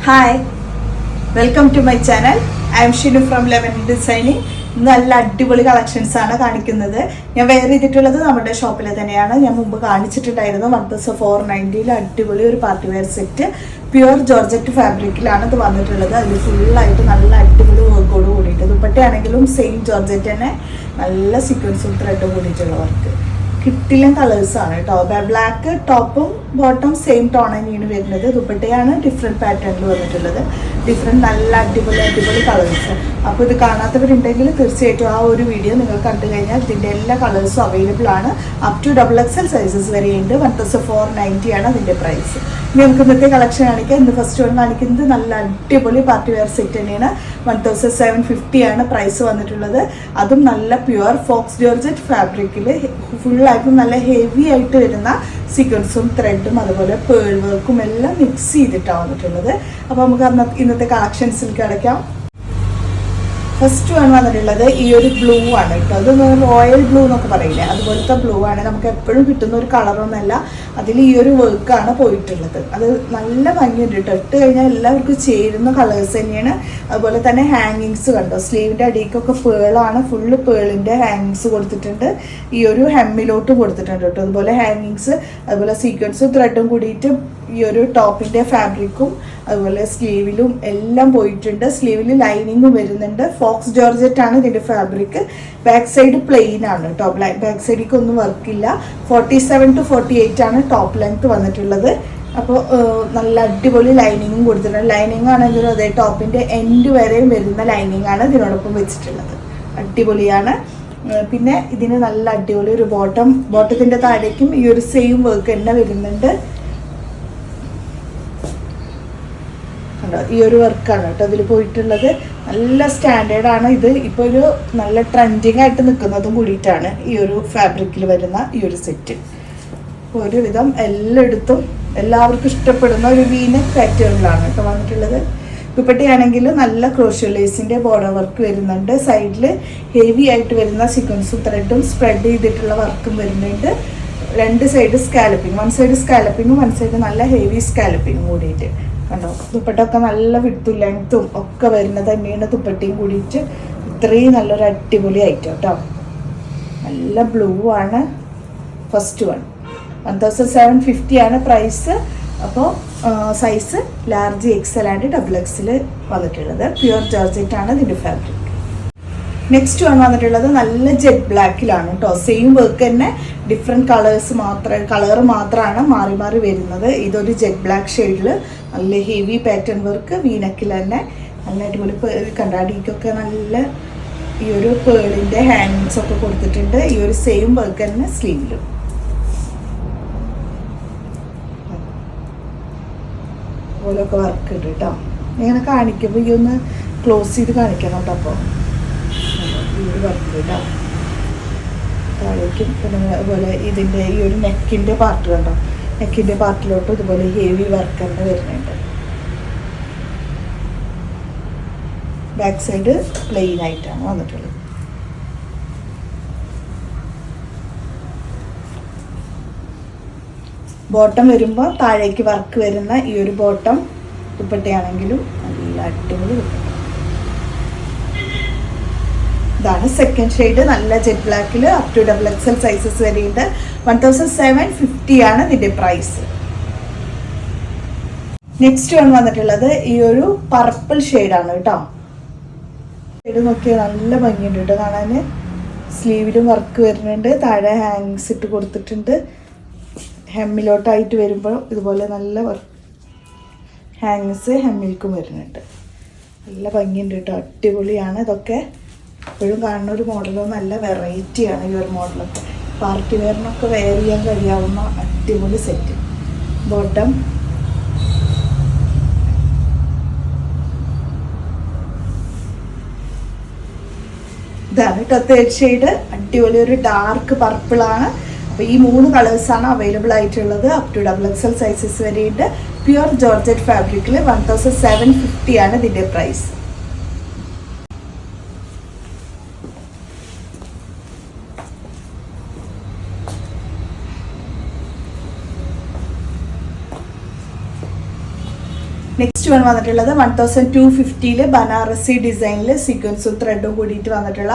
Hi, welcome to my channel. I am Shinu from eleven designing. നല്ല അടിപൊളി collections ആണ് കാണിക്കുന്നത്. ഞാൻ വെയർ ചെയ്തിട്ടുള്ളത് നമ്മുടെ ഷോപ്പിൽ തന്നെയാണ്. ഞാൻ മുമ്പ് കാണിച്ചിട്ടുണ്ടായിരുന്നു 1490 അടിപൊളി ഒരു party wear set. Pure georgette ഫാബ്രിക്കിലാണ് ഇത് വന്നിട്ടുള്ളത്. അതിൽ ഫുള്ളായിട്ട് നല്ല അടിപൊളി വർക്കോട് കൂടിയിട്ട് ദുപ്പട്ടയാണെങ്കിലും സെയിം ജോർജറ്റ് തന്നെ നല്ല സീക്വൻസും ത്രെഡും കൂടിയിട്ടുള്ള വർക്ക്. കിട്ടിലും കളേഴ്സാണ് കേട്ടോ. ബ്ലാക്ക് ടോപ്പും ബോട്ടം സെയിം ടോൺ തന്നെയാണ് വരുന്നത്. ദുപ്പട്ടയാണ് ഡിഫറെൻറ്റ് പാറ്റേണിൽ വന്നിട്ടുള്ളത്. നല്ല അടിപൊളി കളേഴ്സ്. അപ്പോൾ ഇത് കാണാത്തവരുണ്ടെങ്കിൽ തീർച്ചയായിട്ടും ആ ഒരു വീഡിയോ നിങ്ങൾ കണ്ടു കഴിഞ്ഞാൽ ഇതിൻ്റെ എല്ലാ കളേഴ്സും അവൈലബിൾ ആണ്. അപ് ടു XXL സൈസസ് വരെയുണ്ട്. 1490 ആണ് അതിൻ്റെ പ്രൈസ്. ഇനി നമുക്ക് ഇന്നത്തെ കളക്ഷൻ കാണിക്കാം. ഇന്ന് ഫസ്റ്റ് വൺ കാണിക്കുന്നത് നല്ല അടിപൊളി പാർട്ടി വെയർ സെറ്റ് തന്നെയാണ്. 1750 ആണ് പ്രൈസ് വന്നിട്ടുള്ളത്. അതും നല്ല പ്യുവർ ഫോക്സ് ജോർജറ്റ് ഫാബ്രിക്കിൽ ഫുള്ളായിട്ടും നല്ല ഹെവി ആയിട്ട് വരുന്ന സീക്വൻസും ത്രെഡും അതുപോലെ പേൾ വർക്കും എല്ലാം മിക്സ് ചെയ്തിട്ടാണ് വന്നിട്ടുള്ളത്. അപ്പോൾ നമുക്ക് ഇന്നത്തെ കളക്ഷൻസിലേക്ക് കിടക്കാം. ഫസ്റ്റ് വൺ വന്നിട്ടുള്ളത് ഈ ഒരു ബ്ലൂ ആണ് കേട്ടോ. അത് റോയൽ ബ്ലൂ എന്നൊക്കെ പറയില്ലേ, അതുപോലത്തെ ബ്ലൂ ആണ്. നമുക്ക് എപ്പോഴും കിട്ടുന്ന ഒരു കളറൊന്നുമല്ല. അതിൽ ഈ ഒരു വർക്കാണ് പോയിട്ടുള്ളത്. അത് നല്ല ഭംഗിയുണ്ട് കേട്ടോ. ഇട്ട് കഴിഞ്ഞാൽ എല്ലാവർക്കും ചേരുന്ന കളേഴ്സ് തന്നെയാണ്. അതുപോലെ തന്നെ ഹാങ്ങിങ്സ് കണ്ടോ, സ്ലീവിൻ്റെ അടിക്കൊക്കെ പേളാണ്. ഫുള്ള് പേളിൻ്റെ ഹാങ്ങിങ്സ് കൊടുത്തിട്ടുണ്ട്. ഈ ഒരു ഹെമ്മിലോട്ട് കൊടുത്തിട്ടുണ്ട് കേട്ടോ. അതുപോലെ ഹാങ്ങിങ്സ് അതുപോലെ സീക്വൻസും ത്രെഡും കൂടിയിട്ട് ഈ ഒരു ടോപ്പിൻ്റെ ഫാബ്രിക്കും അതുപോലെ സ്ലീവിലും എല്ലാം പോയിട്ടുണ്ട്. സ്ലീവിൽ ലൈനിങ്ങും വരുന്നുണ്ട്. ഫോക്സ് ജോർജറ്റ് ആണ് ഇതിൻ്റെ ഫാബ്രിക്. ബാക്ക് സൈഡ് പ്ലെയിൻ ആണ് കേട്ടോ. ബാക്ക് സൈഡിലേക്ക് ഒന്നും വർക്കില്ല. 47 to 48 ആണ് ടോപ്പ് ലെങ്ത് വന്നിട്ടുള്ളത്. അപ്പോൾ നല്ല അടിപൊളി ലൈനിങ്ങും കൊടുത്തിട്ടുണ്ട്. ലൈനിങ് ആണെങ്കിലും അതേ ടോപ്പിൻ്റെ എൻഡ് വരെയും വരുന്ന ലൈനിങ് ആണ് ഇതിനോടൊപ്പം വെച്ചിട്ടുള്ളത്. അടിപൊളിയാണ്. പിന്നെ ഇതിന് നല്ല അടിപൊളി ഒരു ബോട്ടത്തിൻ്റെ താഴേക്കും ഈ ഒരു സെയിം വർക്ക് തന്നെ വരുന്നുണ്ട്. ഈ ഒരു വർക്കാണ് കേട്ടോ അതിൽ പോയിട്ടുള്ളത്. നല്ല സ്റ്റാൻഡേർഡാണ് ഇത്. ഇപ്പോൾ ഒരു നല്ല ട്രെൻഡിങ് ആയിട്ട് നിൽക്കുന്നതും കൂടിയിട്ടാണ് ഈ ഒരു ഫാബ്രിക്കിൽ വരുന്ന ഈ ഒരു സെറ്റ്. ഒരുവിധം എല്ലായിടത്തും എല്ലാവർക്കും ഇഷ്ടപ്പെടുന്ന ഒരു വീനക് പാറ്റേണിലാണ് കേട്ടോ വന്നിട്ടുള്ളത്. ദുപ്പട്ടയാണെങ്കിൽ നല്ല ക്രോഷ്യോ ലേസിൻ്റെ ബോർഡർ വർക്ക് വരുന്നുണ്ട്. സൈഡിൽ ഹെവി ആയിട്ട് വരുന്ന സീക്വൻസും ത്രെഡും സ്പ്രെഡ് ചെയ്തിട്ടുള്ള വർക്കും വരുന്നുണ്ട്. രണ്ട് സൈഡ് സ്കാലപ്പിങ്, വൺ സൈഡ് സ്കാലപ്പിങ്ങും വൺ സൈഡ് നല്ല ഹെവി സ്കാലപ്പിങ്ങും കൂടിയിട്ട് കണ്ടോ. ദുപ്പട്ടൊക്കെ നല്ല വിട്ടും ലെങ്ത്തും ഒക്കെ വരുന്നത് തന്നെയാണ്. ദുപ്പട്ടയും കൂടിയിട്ട് ഇത്രയും നല്ലൊരു അടിപൊളി ഐറ്റം കേട്ടോ. നല്ല ബ്ലൂ ആണ് ഫസ്റ്റ് വൺ. 1750 ആണ് പ്രൈസ്. അപ്പോൾ size large XL and XXL വന്നിട്ടുള്ളത്. പ്യുവർ ജോർജറ്റ് ആണ് ഇതിൻ്റെ ഫാബ്രിക്. നെക്സ്റ്റ് വൺ വന്നിട്ടുള്ളത് നല്ല ജെറ്റ് ബ്ലാക്കിലാണ് കേട്ടോ. സെയിം വർക്ക് തന്നെ, ഡിഫറെൻറ്റ് കളർ മാത്രമാണ് മാറി മാറി വരുന്നത്. ഇതൊരു ജെറ്റ് ബ്ലാക്ക് ഷെയ്ഡിൽ നല്ല ഹെവി പാറ്റേൺ വർക്ക് വീനക്കിൽ തന്നെ നല്ല അടിപൊളി കണ്ണാടിക്കൊക്കെ നല്ല ഈ ഒരു പേളിൻ്റെ ഹാങ്ങിങ്സ് ഒക്കെ കൊടുത്തിട്ടുണ്ട്. ഈ ഒരു സെയിം വർക്ക് തന്നെ സ്ലീവിലും അതുപോലൊക്കെ വർക്ക് ഉണ്ട് കേട്ടോ. ഇങ്ങനെ കാണിക്കുമ്പോൾ ഈ ഒന്ന് ക്ലോസ് ചെയ്ത് കാണിക്കണം കേട്ടോ. അപ്പോൾ ഈ ഒരു വർക്ക് കേട്ടോ താഴേക്കും. പിന്നെ അതുപോലെ ഇതിൻ്റെ ഈ ഒരു നെക്കിൻ്റെ പാർട്ട് കണ്ടോ, നെക്കിൻ്റെ പാർട്ടിലോട്ട് ഇതുപോലെ ഹെവി വർക്ക് തന്നെ വരുന്നുണ്ട്. ബാക്ക് സൈഡ് പ്ലെയിൻ ആയിട്ടാണ് വന്നിട്ടുള്ളത്. ബോട്ടം വരുമ്പോൾ താഴേക്ക് വർക്ക് വരുന്ന ഈ ഒരു ബോട്ടം ദുപ്പട്ടയാണെങ്കിലും നല്ല അടിപൊളി ദുപ്പട്ട. ഇതാണ് സെക്കൻഡ് ഷെയ്ഡ്. നല്ല ജെറ്റ് ബ്ലാക്കിൽ അപ് ടു XXL സൈസസ് വരെയുണ്ട്. 1750 ആണ് ഇതിൻ്റെ പ്രൈസ്. നെക്സ്റ്റ് വൺ വന്നിട്ടുള്ളത് ഈ ഒരു പർപ്പിൾ ഷെയ്ഡാണ് കേട്ടോ. ഷെയ്ഡ് നോക്കിയാൽ നല്ല ഭംഗിയുണ്ട് കേട്ടോ കാണാൻ. സ്ലീവിലും വർക്ക് വരുന്നുണ്ട്. താഴെ ഹാങ്ങിങ്സ് ഇട്ട് കൊടുത്തിട്ടുണ്ട്. ഹെമ്മിലോട്ടായിട്ട് വരുമ്പോൾ ഇതുപോലെ നല്ല വർക്ക് ഹാങ്ങിങ്സ് ഹെമ്മിൽക്കും വരുന്നുണ്ട്. നല്ല ഭംഗിയുണ്ട് കേട്ടോ. അടിപൊളിയാണ്. ഇതൊക്കെ എപ്പോഴും കാണുന്ന ഒരു മോഡലോ നല്ല വെറൈറ്റിയാണ് ഈ ഒരു മോഡലൊക്കെ. പാർട്ടി വെയറിനൊക്കെ വെയർ ചെയ്യാൻ കഴിയാവുന്ന അടിപൊളി സെറ്റ്. ബോട്ടം ഇതാണ് കേട്ടോ തേർഡ് ഷെയ്ഡ്. അടിപൊളി ഒരു ഡാർക്ക് പർപ്പിളാണ്. അപ്പോൾ ഈ 3 കളേഴ്സാണ് അവൈലബിൾ ആയിട്ടുള്ളത്. അപ് ടു XXL സൈസസ് വരെയുണ്ട്. പ്യുവർ ജോർജറ്റ് ഫാബ്രിക്കിൽ 1750 ആണ് ഇതിൻ്റെ പ്രൈസ്. നെക്സ്റ്റ് വൺ വന്നിട്ടുള്ളത് 1250 ബനാറസി ഡിസൈനിൽ സീക്വൻസും ത്രെഡും കൂടിയിട്ട് വന്നിട്ടുള്ള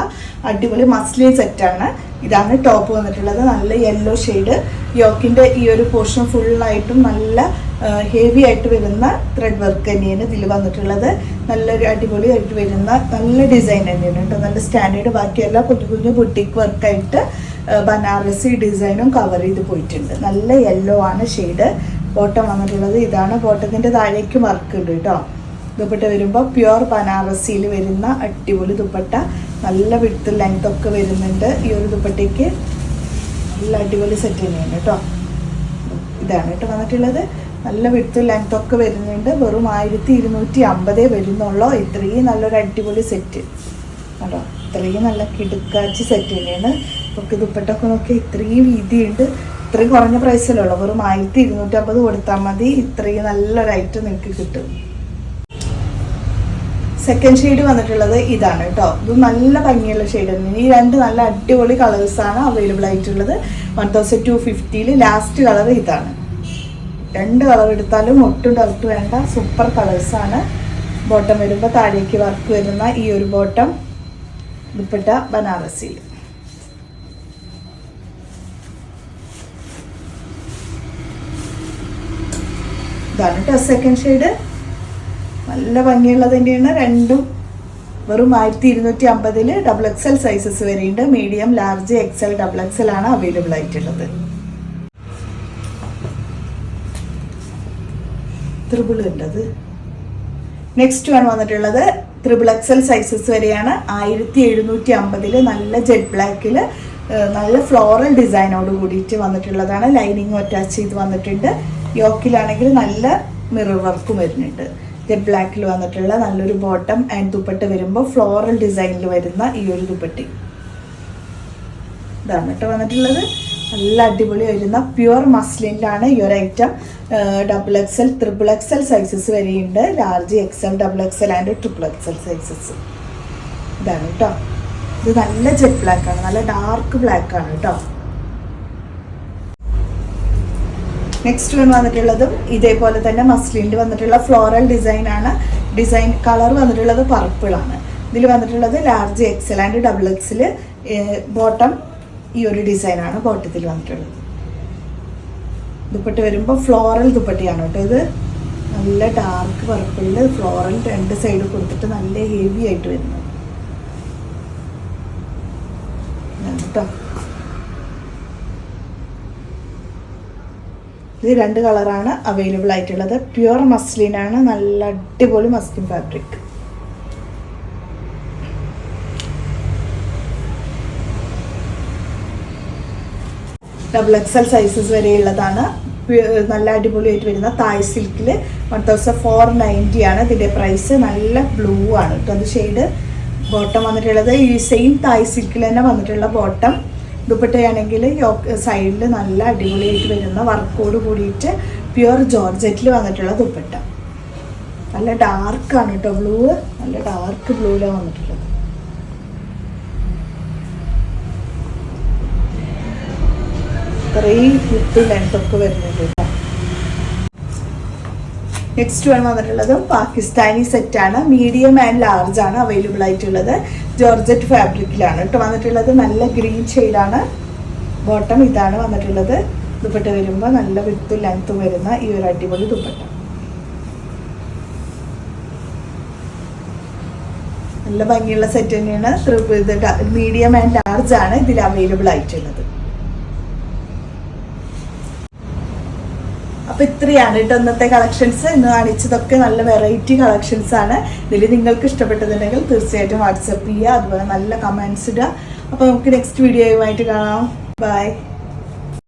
അടിപൊളി മസ്ലിൻ സെറ്റാണ്. ഇതാണ് ടോപ്പ് വന്നിട്ടുള്ളത്. നല്ല യെല്ലോ ഷെയ്ഡ്, യോക്കിൻ്റെ ഈ ഒരു പോർഷൻ ഫുള്ളായിട്ടും നല്ല ഹെവി ആയിട്ട് വരുന്ന ത്രെഡ് വർക്ക് തന്നെയാണ് ഇതിൽ വന്നിട്ടുള്ളത്. നല്ലൊരു അടിപൊളിയായിട്ട് വരുന്ന നല്ല ഡിസൈൻ തന്നെയാണ് കേട്ടോ. നല്ല സ്റ്റാൻഡേർഡ്. ബാക്കിയെല്ലാം കുഞ്ഞു കുഞ്ഞു ബുട്ടിക് വർക്കായിട്ട് ബനാറസി ഡിസൈനും കവർ ചെയ്ത് പോയിട്ടുണ്ട്. നല്ല യെല്ലോ ആണ് ഷെയ്ഡ്. ബോട്ടം വന്നിട്ടുള്ളത് ഇതാണ്. ബോട്ടത്തിൻ്റെ താഴേക്ക് വർക്ക് ഉണ്ട് കേട്ടോ. ദുപ്പട്ട വരുമ്പോൾ പ്യുവർ ബനാറസിയിൽ വരുന്ന അടിപൊളി ദുപ്പട്ട. നല്ല വിഡ്ത്ത് ലെങ്ത് ഒക്കെ വരുന്നുണ്ട് ഈ ഒരു ദുപ്പട്ടയ്ക്ക്. നല്ല അടിപൊളി സെറ്റ് തന്നെയാണ് കേട്ടോ. ഇതാണ് കേട്ടോ വന്നിട്ടുള്ളത്. നല്ല വിഡ്ത്ത് ലെങ്ത് ഒക്കെ വരുന്നുണ്ട്. വെറും 1250 വരുന്നുള്ളൂ. ഇത്രയും നല്ലൊരു അടിപൊളി സെറ്റ് കേട്ടോ. ഇത്രയും നല്ല കിടുക്കാച്ചി സെറ്റ് തന്നെയാണ്. നമുക്ക് ദുപ്പട്ടൊക്കെ നോക്കി ഇത്രയും വീതിയുണ്ട്. ഇത്രയും കുറഞ്ഞ പ്രൈസിലുള്ളൂ. വെറും 1250 കൊടുത്താൽ മതി. ഇത്രയും നല്ലൊരു ഐറ്റം നിങ്ങൾക്ക് കിട്ടും. സെക്കൻഡ് ഷെയ്ഡ് വന്നിട്ടുള്ളത് ഇതാണ് കേട്ടോ. ഇത് നല്ല ഭംഗിയുള്ള ഷെയ്ഡ് തന്നെയാണ്. ഈ രണ്ട് നല്ല അടിപൊളി കളേഴ്സാണ് അവൈലബിൾ ആയിട്ടുള്ളത്. 1250 ലാസ്റ്റ് കളർ ഇതാണ്. രണ്ട് കളർ എടുത്താലും ഒട്ടും ഡൗട്ട് വേണ്ട. സൂപ്പർ കളേഴ്സാണ്. ബോട്ടം വരുമ്പോൾ താഴേക്ക് വർക്ക് വരുന്ന ഈ ഒരു ബോട്ടം. ദുപ്പട്ട ബനാറസിയിൽ. ഇതാണ് കേട്ടോ സെക്കൻഡ് ഷെയ്ഡ്. നല്ല ഭംഗിയുള്ളത് തന്നെയാണ്. രണ്ടും വെറും 1250 XXL സൈസസ് വരെയുണ്ട്. മീഡിയം, ലാർജ്, XL, XXL ആണ് അവൈലബിൾ ആയിട്ടുള്ളത്. ത്രിബിൾ ഉണ്ടത്. നെക്സ്റ്റ് വൺ വന്നിട്ടുള്ളത് XXL സൈസസ് വരെയാണ്. 1750 നല്ല ജെറ്റ് ബ്ലാക്കിൽ നല്ല ഫ്ലോറൽ ഡിസൈനോട് കൂടിയിട്ട് വന്നിട്ടുള്ളതാണ്. ലൈനിങ്ങും അറ്റാച്ച് ചെയ്ത് വന്നിട്ടുണ്ട്. യോക്കിലാണെങ്കിൽ നല്ല മിറർ വർക്കും വരുന്നുണ്ട്. ജെറ്റ് ബ്ലാക്കിൽ വന്നിട്ടുള്ള നല്ലൊരു ബോട്ടം ആൻഡ് ദുപ്പട്ട വരുമ്പോൾ ഫ്ലോറൽ ഡിസൈനിൽ വരുന്ന ഈ ഒരു ദുപ്പട്ടി. ഇതാണ് കേട്ടോ വന്നിട്ടുള്ളത്. നല്ല അടിപൊളി വരുന്ന പ്യുവർ മസ്ലിനിലാണ് ഈ ഒരു ഐറ്റം. XXL, XXL സൈസസ് വരെയുണ്ട്. Large, XL, XXL and XXL sizes. ഇതാണ് കേട്ടോ. ഇത് നല്ല ജെറ്റ് ബ്ലാക്കാണ്. നല്ല ഡാർക്ക് ബ്ലാക്കാണ് കേട്ടോ. നെക്സ്റ്റ് വൺ വന്നിട്ടുള്ളതും ഇതേപോലെ തന്നെ മസ്ലിനിൽ വന്നിട്ടുള്ള ഫ്ലോറൽ ഡിസൈൻ ആണ്. ഡിസൈൻ കളർ വന്നിട്ടുള്ളത് പർപ്പിളാണ്. ഇതിൽ വന്നിട്ടുള്ളത് large, XL and XXL. Bottom ഈ ഒരു ഡിസൈനാണ് ബോട്ടത്തിൽ വന്നിട്ടുള്ളത്. ദുപ്പട്ട വരുമ്പോൾ ഫ്ലോറൽ ദുപ്പട്ടയാണ് കേട്ടോ. ഇത് നല്ല ഡാർക്ക് പർപ്പിളിൽ ഫ്ലോറൽ രണ്ട് സൈഡ് കൊടുത്തിട്ട് നല്ല ഹെവി ആയിട്ട് വരുന്നത് കേട്ടോ. ഇത് രണ്ട് കളറാണ് അവൈലബിൾ ആയിട്ടുള്ളത്. പ്യുവർ മസ്ലിനാണ്. നല്ല അടിപൊളി മസ്ലിൻ ഫാബ്രിക്. XXL സൈസസ് വരെയുള്ളതാണ്. നല്ല അടിപൊളിയായിട്ട് വരുന്ന തായ് സിൽക്കിൽ 1490 ആണ് ഇതിൻ്റെ പ്രൈസ്. നല്ല ബ്ലൂ ആണ് കേട്ടോ അത് ഷെയ്ഡ്. ബോട്ടം വന്നിട്ടുള്ളത് ഈ സെയിം തായ് സിൽക്കിൽ തന്നെ വന്നിട്ടുള്ള ബോട്ടം. ദുപ്പട്ടയാണെങ്കിൽ സൈഡിൽ നല്ല അടിപൊളിയായിട്ട് വരുന്ന വർക്കോട് കൂടിയിട്ട് പ്യുവർ ജോർജറ്റിൽ വന്നിട്ടുള്ള ദുപ്പട്ട. നല്ല ഡാർക്കാണ് കേട്ടോ ബ്ലൂ. നല്ല ഡാർക്ക് ബ്ലൂവിലാണ് വന്നിട്ടുള്ളത്. ഇത്രയും വിത്ത് ലെങ്ത് ഒക്കെ വരുന്നുണ്ട് കേട്ടോ. നെക്സ്റ്റ് വൺ വന്നിട്ടുള്ളതും പാകിസ്ഥാനി സെറ്റാണ്. മീഡിയം ആൻഡ് ലാർജ് ആണ് അവൈലബിൾ ആയിട്ടുള്ളത്. ജോർജറ്റ് ഫാബ്രിക്കിലാണ് കേട്ടോ വന്നിട്ടുള്ളത്. നല്ല ഗ്രീൻ ഷെയ്ഡാണ്. ബോട്ടം ഇതാണ് വന്നിട്ടുള്ളത്. ദുപ്പട്ട വരുമ്പോൾ നല്ല വിത്തും ലെങ്ത്തും വരുന്ന ഈ ഒരു അടിപൊളി ദുപ്പട്ട. നല്ല ഭംഗിയുള്ള സെറ്റ് തന്നെയാണ്. മീഡിയം ആൻഡ് ലാർജ് ആണ് ഇതിൽ അവൈലബിൾ ആയിട്ടുള്ളത്. അപ്പോൾ ഇത്രയാണ് കേട്ടോ ഇന്നത്തെ കളക്ഷൻസ്. ഇന്ന് കാണിച്ചതൊക്കെ നല്ല വെറൈറ്റി കളക്ഷൻസ് ആണ്. ഇതിൽ നിങ്ങൾക്ക് ഇഷ്ടപ്പെട്ടതുണ്ടെങ്കിൽ തീർച്ചയായിട്ടും വാട്സപ്പ് ചെയ്യുക. അതുപോലെ നല്ല കമൻസ് ഇടുക. അപ്പോൾ നമുക്ക് നെക്സ്റ്റ് വീഡിയോയുമായിട്ട് കാണാം. ബൈ.